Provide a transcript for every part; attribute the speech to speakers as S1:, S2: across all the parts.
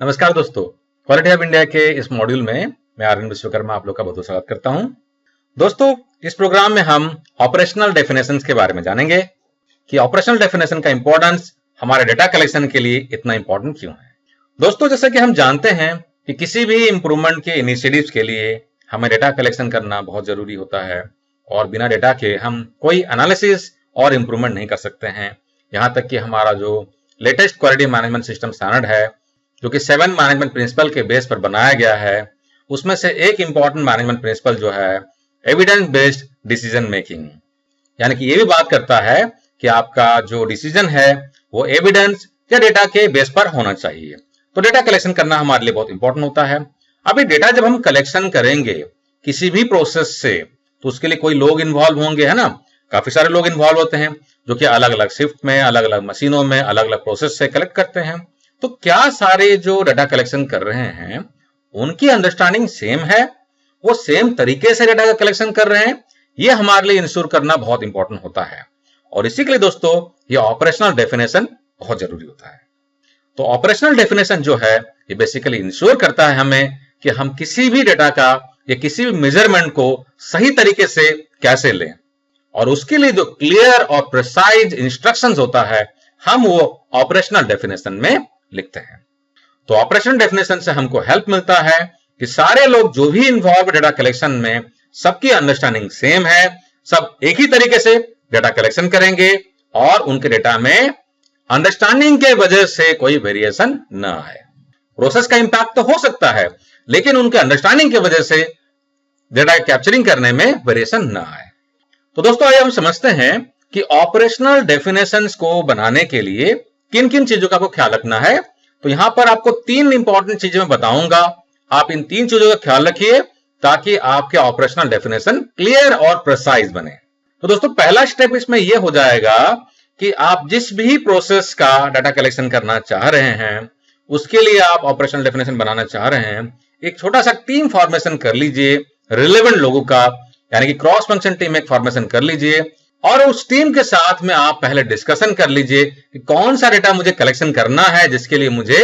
S1: नमस्कार दोस्तों, quality of India के इस मॉड्यूल में मैं आर्यन विश्वकर्मा आप लोग का बहुत स्वागत करता हूं। दोस्तों, इस प्रोग्राम में हम ऑपरेशनल डेफिनेशंस के बारे में जानेंगे कि ऑपरेशनल डेफिनेशन का इंपॉर्टेंस हमारे डेटा कलेक्शन के लिए इतना इंपॉर्टेंट क्यों है। दोस्तों, जैसा कि हम जानते हैं कि किसी भी इंप्रूवमेंट के इनिशिएटिव्स के लिए हमें डेटा कलेक्शन करना बहुत जरूरी होता है और बिना डेटा के हम कोई एनालिसिस और इंप्रूवमेंट नहीं कर सकते हैं। यहां तक कि हमारा जो latest quality management system standard है, जो कि 7 मैनेजमेंट प्रिंसिपल के बेस पर बनाया गया है, उसमें से एक इंपॉर्टेंट मैनेजमेंट प्रिंसिपल जो है एविडेंस बेस्ड डिसीजन मेकिंग, यानी कि ये भी बात करता है कि आपका जो डिसीजन है वो एविडेंस या डेटा के बेस पर होना चाहिए। तो डेटा कलेक्शन करना हमारे लिए बहुत इंपॉर्टेंट होता है। अभी डेटा जब हम कलेक्शन करेंगे किसी भी प्रोसेस से, तो उसके लिए कोई लोग इन्वॉल्व होंगे, है ना। काफी सारे लोग इन्वॉल्व होते हैं जो कि अलग अलग शिफ्ट में, अलग अलग मशीनों में, अलग अलग प्रोसेस से कलेक्ट करते हैं। तो क्या सारे जो डाटा कलेक्शन कर रहे हैं उनकी अंडरस्टैंडिंग सेम है, वो सेम तरीके से डाटा का कलेक्शन कर रहे हैं, ये हमारे लिए इंश्योर करना बहुत इंपॉर्टेंट होता है। और इसी के लिए दोस्तों ये ऑपरेशनल डेफिनेशन बहुत जरूरी होता है। तो ऑपरेशनल डेफिनेशन जो है ये बेसिकली इंश्योर करता है हमें कि हम किसी भी डाटा का या किसी भी मेजरमेंट को सही तरीके से कैसे लें, और उसके लिए जो क्लियर और प्रिसाइज इंस्ट्रक्शंस होता है हम वो ऑपरेशनल डेफिनेशन में लिखते हैं। तो ऑपरेशनल डेफिनेशन से हमको हेल्प मिलता है कि सारे लोग जो भी इन्वॉल्व डाटा कलेक्शन में, सबकी अंडरस्टैंडिंग सेम है, सब एक ही तरीके से डाटा कलेक्शन करेंगे और उनके डेटा में अंडरस्टैंडिंग के वजह से कोई वेरिएशन न आए। प्रोसेस का इंपैक्ट तो हो सकता है, लेकिन उनके अंडरस्टैंडिंग की वजह से डेटा कैप्चरिंग करने में वेरिएशन न आए। तो दोस्तों आइए हम समझते हैं कि ऑपरेशनल डेफिनेशंस को बनाने के लिए किन किन चीजों का आपको ख्याल रखना है। तो यहां पर आपको 3 इंपॉर्टेंट चीजें मैं बताऊंगा, आप इन 3 चीजों का ख्याल रखिए ताकि आपके ऑपरेशनल डेफिनेशन क्लियर और प्रिसाइज बने। तो दोस्तों पहला स्टेप इसमें यह हो जाएगा कि आप जिस भी प्रोसेस का डाटा कलेक्शन करना चाह रहे हैं, उसके लिए आप ऑपरेशनल डेफिनेशन बनाना चाह रहे हैं, एक छोटा सा टीम फॉर्मेशन कर लीजिए रिलेवेंट लोगों का, यानी कि क्रॉस फंक्शन टीम एक फॉर्मेशन कर लीजिए और उस टीम के साथ में आप पहले डिस्कशन कर लीजिए कि कौन सा डेटा मुझे कलेक्शन करना है जिसके लिए मुझे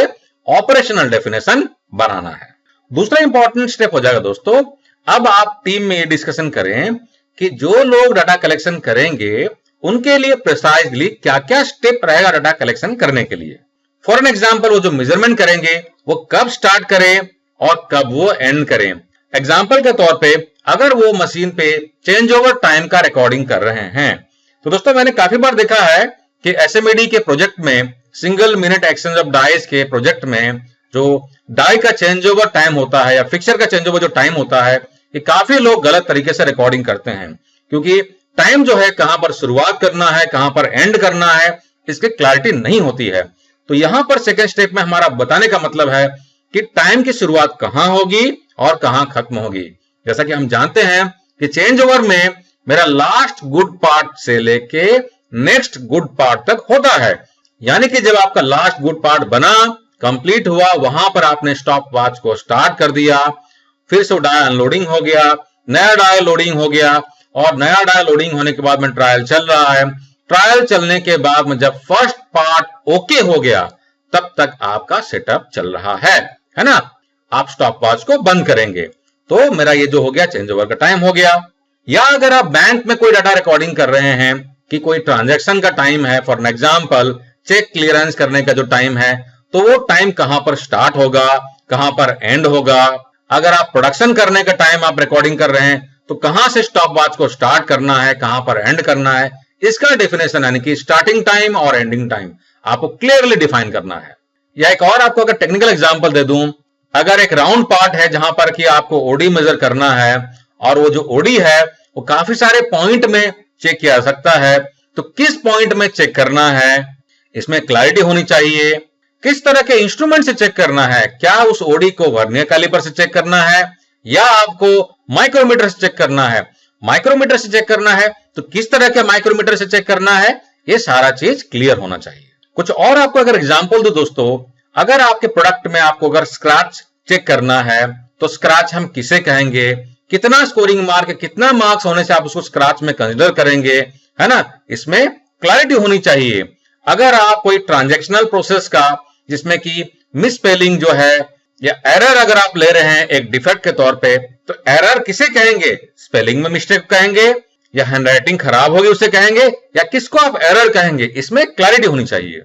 S1: ऑपरेशनल डेफिनेशन बनाना है। दूसरा इंपॉर्टेंट स्टेप हो जाएगा दोस्तों, अब आप टीम में ये डिस्कशन करें कि जो लोग डाटा कलेक्शन करेंगे उनके लिए प्रिसाइजली क्या क्या स्टेप रहेगा डाटा कलेक्शन करने के लिए। फॉर एन एग्जाम्पल, वो जो मेजरमेंट करेंगे वो कब स्टार्ट करें और कब वो एंड करें। एग्जाम्पल के तौर पे अगर वो मशीन पे चेंज ओवर टाइम का रिकॉर्डिंग कर रहे हैं, तो दोस्तों मैंने काफी बार देखा है कि एसएमईडी के प्रोजेक्ट में, single minute exchange of dice के प्रोजेक्ट में, जो डाई का चेंज ओवर टाइम होता है या फिक्सर का चेंज ओवर जो टाइम होता है, ये काफी लोग गलत तरीके से रिकॉर्डिंग करते हैं, क्योंकि टाइम जो है कहां पर शुरुआत करना है, कहां पर एंड करना है, इसकी क्लैरिटी नहीं होती है। तो यहां पर सेकेंड स्टेप में हमारा बताने का मतलब है कि टाइम की शुरुआत कहां होगी और कहां खत्म होगी। जैसा कि हम जानते हैं कि चेंज ओवर में मेरा लास्ट गुड पार्ट से लेके नेक्स्ट गुड पार्ट तक होता है, यानी कि जब आपका लास्ट गुड पार्ट बना, कंप्लीट हुआ, वहां पर आपने स्टॉप वॉच को स्टार्ट कर दिया, फिर से डाई अनलोडिंग हो गया, नया डाई लोडिंग हो गया और नया डाई लोडिंग होने के बाद में ट्रायल चल रहा है। ट्रायल चलने के बाद में जब फर्स्ट पार्ट ओके हो गया तब तक आपका सेटअप चल रहा है ना। आप स्टॉप वॉच को बंद करेंगे तो मेरा ये जो हो गया चेंज ओवर का टाइम हो गया। या अगर आप बैंक में कोई डाटा रिकॉर्डिंग कर रहे हैं कि कोई ट्रांजैक्शन का टाइम है, फॉर एग्जांपल चेक क्लियरेंस करने का जो टाइम है, तो वो टाइम कहां पर स्टार्ट होगा, कहां पर एंड होगा। अगर आप प्रोडक्शन करने का टाइम आप रिकॉर्डिंग कर रहे हैं तो कहां से स्टॉप वॉच को स्टार्ट करना है, कहां पर एंड करना है, इसका डेफिनेशन यानी कि स्टार्टिंग टाइम और एंडिंग टाइम आपको क्लियरली डिफाइन करना है। या एक और आपको अगर टेक्निकल एग्जांपल दे दूं, अगर एक राउंड पार्ट है जहां पर कि आपको ओडी मेजर करना है और वो जो ओडी है वो काफी सारे पॉइंट में चेक किया जा सकता है, तो किस पॉइंट में चेक करना है इसमें क्लैरिटी होनी चाहिए। किस तरह के इंस्ट्रूमेंट से चेक करना है, क्या उस ओडी को वर्नियर कैलिपर से चेक करना है या आपको माइक्रोमीटर से चेक करना है। माइक्रोमीटर से चेक करना है तो किस तरह के माइक्रोमीटर से चेक करना है, ये सारा चीज क्लियर होना चाहिए। कुछ और आपको अगर एग्जांपल दो दोस्तों, अगर आपके प्रोडक्ट में आपको अगर स्क्रैच चेक करना है तो स्क्रैच हम किसे कहेंगे, कितना स्कोरिंग मार्क, कितना मार्क्स होने से आप उसको स्क्रैच में कंसीडर करेंगे, है ना। इसमें क्लैरिटी होनी चाहिए। अगर आप कोई ट्रांजैक्शनल प्रोसेस का जिसमें कि मिस स्पेलिंग जो है या एरर अगर आप ले रहे हैं एक डिफेक्ट के तौर पे, तो एरर किसे कहेंगे? स्पेलिंग में मिस्टेक कहेंगे, या हैंडराइटिंग खराब होगी उसे कहेंगे, या किसको आप एरर कहेंगे? इसमें क्लैरिटी होनी चाहिए।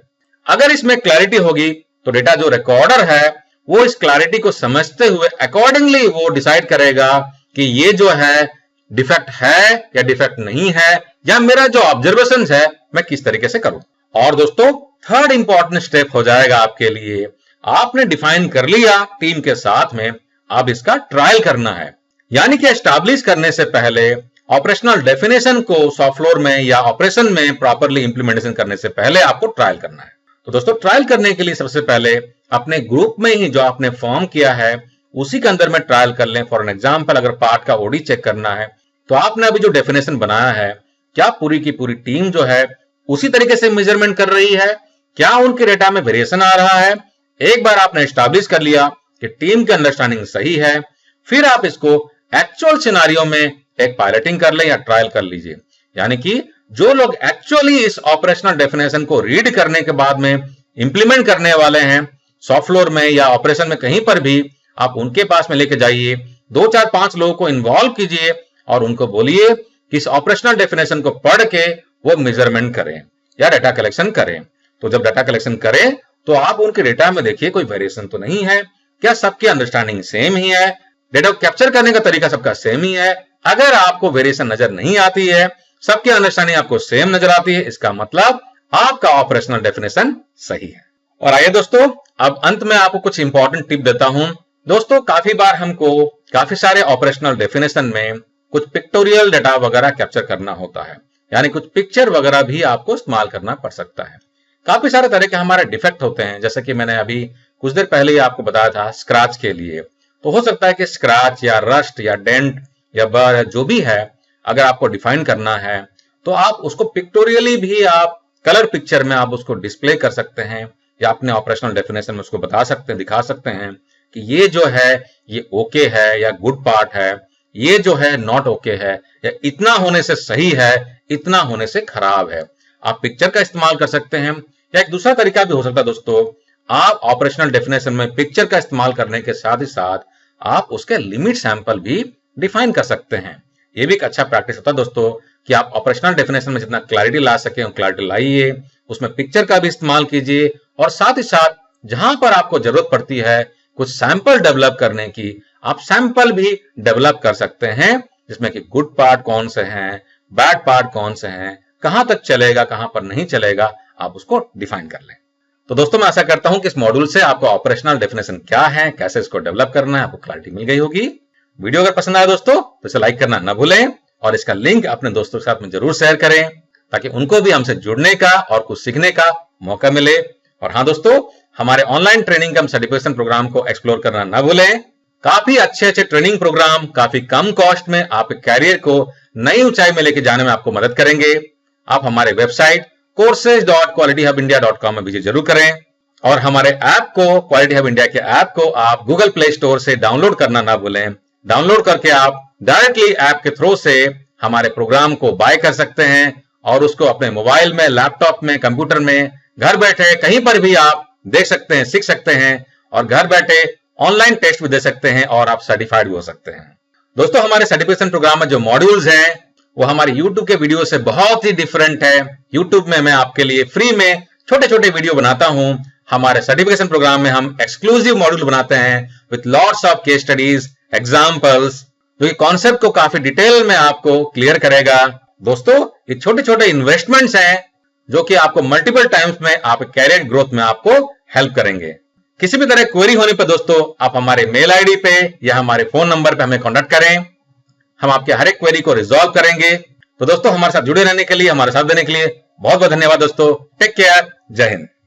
S1: अगर इसमें क्लैरिटी होगी तो डेटा जो रिकॉर्डर है वो इस क्लैरिटी को समझते हुए अकॉर्डिंगली वो डिसाइड करेगा कि ये जो है डिफेक्ट है या डिफेक्ट नहीं है, या मेरा जो ऑब्जर्वेशन है मैं किस तरीके से करूं। और दोस्तों थर्ड इंपॉर्टेंट स्टेप हो जाएगा आपके लिए, आपने डिफाइन कर लिया टीम के साथ में, अब इसका ट्रायल करना है। यानी कि एस्टैब्लिश करने से पहले ऑपरेशनल डेफिनेशन को सॉफ्ट फ्लोर में या ऑपरेशन में प्रॉपरली इंप्लीमेंटेशन करने से पहले आपको ट्रायल करना है। तो दोस्तों ट्रायल करने के लिए सबसे पहले अपने ग्रुप में ही जो आपने फॉर्म किया है उसी के अंदर में ट्रायल कर लें। फॉर एन एग्जांपल अगर पार्ट का ओडी चेक करना है तो आपने अभी जो डेफिनेशन बनाया है क्या पूरी की पूरी टीम जो है उसी तरीके से मेजरमेंट कर रही है, क्या उनके डेटा में वेरिएशन आ रहा है। एक बार आपने एस्टैब्लिश कर लिया कि टीम की अंडरस्टैंडिंग सही है, फिर आप इसको एक्चुअल सिनेरियो में एक पायलटिंग कर ले या ट्रायल कर लीजिए। यानी कि जो लोग एक्चुअली इस ऑपरेशनल डेफिनेशन को रीड करने के बाद में इंप्लीमेंट करने वाले हैं सॉफ्ट फ्लोर में या ऑपरेशन में कहीं पर भी, आप उनके पास में लेके जाइए, 2 4 5 लोगों को इन्वॉल्व कीजिए और उनको बोलिए कि इस ऑपरेशनल डेफिनेशन को पढ़ के वो मेजरमेंट करें या डाटा कलेक्शन करें। तो जब डाटा कलेक्शन करें तो आप उनके डेटा में देखिए कोई वेरिएशन तो नहीं है, क्या सबकी अंडरस्टैंडिंग सेम ही है, डेटा को कैप्चर करने का तरीका सबका सेम ही है। अगर आपको वेरिएशन नजर नहीं आती है, सबकी अंडरस्टैंडिंग आपको सेम नजर आती है, इसका मतलब आपका ऑपरेशनल डेफिनेशन सही है। और आइए दोस्तों अब अंत में आपको कुछ इंपॉर्टेंट टिप देता हूं। दोस्तों काफी बार हमको काफी सारे ऑपरेशनल डेफिनेशन में कुछ पिक्टोरियल डेटा वगैरह कैप्चर करना होता है, यानी कुछ पिक्चर वगैरह भी आपको इस्तेमाल करना पड़ सकता है। काफी सारे तरह के हमारे डिफेक्ट होते हैं, जैसे कि मैंने अभी कुछ देर पहले ही आपको बताया था स्क्रैच के लिए। तो हो सकता है कि स्क्रैच या रस्ट या डेंट या बर जो भी है अगर आपको डिफाइन करना है तो आप उसको पिक्टोरियली भी आप कलर पिक्चर में आप उसको डिस्प्ले कर सकते हैं या अपने ऑपरेशनल डेफिनेशन में उसको बता सकते हैं, दिखा सकते हैं कि ये जो है ये ओके है या गुड पार्ट है, ये जो है नॉट ओके है, या इतना होने से सही है, इतना होने से खराब है। आप पिक्चर का इस्तेमाल कर सकते हैं, या एक दूसरा तरीका भी हो सकता है दोस्तों, आप ऑपरेशनल डेफिनेशन में पिक्चर का इस्तेमाल करने के साथ ही साथ आप उसके लिमिट सैंपल भी डिफाइन कर सकते हैं। ये भी एक अच्छा प्रैक्टिस होता है दोस्तों कि आप ऑपरेशनल डेफिनेशन में जितना क्लैरिटी ला सके क्लैरिटी लाइए, उसमें पिक्चर का भी इस्तेमाल कीजिए, और साथ ही साथ जहां पर आपको जरूरत पड़ती है कुछ सैंपल डेवलप करने की, आप सैंपल भी डेवलप कर सकते हैं जिसमें कि गुड पार्ट कौन से हैं, बैड पार्ट कौन से हैं, कहां तक चलेगा कहां पर नहीं चलेगा, आप उसको डिफाइन कर लें। तो दोस्तों मैं आशा करता हूं कि इस मॉड्यूल से आपको ऑपरेशनल डेफिनेशन क्या है, कैसे इसको डेवलप करना है, आपको क्लैरिटी मिल गई होगी। वीडियो अगर पसंद आया दोस्तों तो इसे लाइक करना ना भूलें और इसका लिंक अपने दोस्तों के साथ में जरूर शेयर करें ताकि उनको भी हमसे जुड़ने का और कुछ सीखने का मौका मिले। और हाँ दोस्तों, हमारे ऑनलाइन ट्रेनिंग कम सर्टिफिकेशन प्रोग्राम को एक्सप्लोर करना ना भूलें। काफी अच्छे अच्छे ट्रेनिंग प्रोग्राम काफी कम कॉस्ट में आपके कैरियर को नई ऊंचाई में लेके जाने में आपको मदद करेंगे। आप हमारे वेबसाइट courses.qualityhubindia.com में विजिट जरूर करें और हमारे ऐप को, क्वालिटी हब इंडिया के ऐप को आप गूगल प्ले स्टोर से डाउनलोड करना ना भूलें। डाउनलोड करके आप डायरेक्टली ऐप के थ्रू से हमारे प्रोग्राम को बाय कर सकते हैं और उसको अपने मोबाइल में, लैपटॉप में, कंप्यूटर में घर बैठे कहीं पर भी आप देख सकते हैं, सीख सकते हैं और घर बैठे ऑनलाइन टेस्ट भी दे सकते हैं और आप सर्टिफाइड भी हो सकते हैं। दोस्तों हमारे सर्टिफिकेशन प्रोग्राम में जो मॉड्यूल्स हैं वो हमारे YouTube के वीडियो से बहुत ही डिफरेंट है। YouTube में मैं आपके लिए फ्री में छोटे छोटे वीडियो बनाता हूं। हमारे सर्टिफिकेशन प्रोग्राम में हम एक्सक्लूसिव मॉड्यूल बनाते हैं with lots of case studies, examples, जो कॉन्सेप्ट को काफी डिटेल में आपको क्लियर करेगा। दोस्तों ये छोटे छोटे इन्वेस्टमेंट्स हैं जो कि आपको मल्टीपल टाइम्स में आपके कैरियर ग्रोथ में आपको हेल्प करेंगे। किसी भी तरह क्वेरी होने पर दोस्तों आप हमारे मेल आईडी पे या हमारे फोन नंबर पे हमें कॉन्टेक्ट करें, हम आपके हर एक क्वेरी को रिजॉल्व करेंगे। तो दोस्तों हमारे साथ जुड़े रहने के लिए, हमारे साथ देने के लिए बहुत बहुत धन्यवाद दोस्तों। टेक केयर, जय हिंद।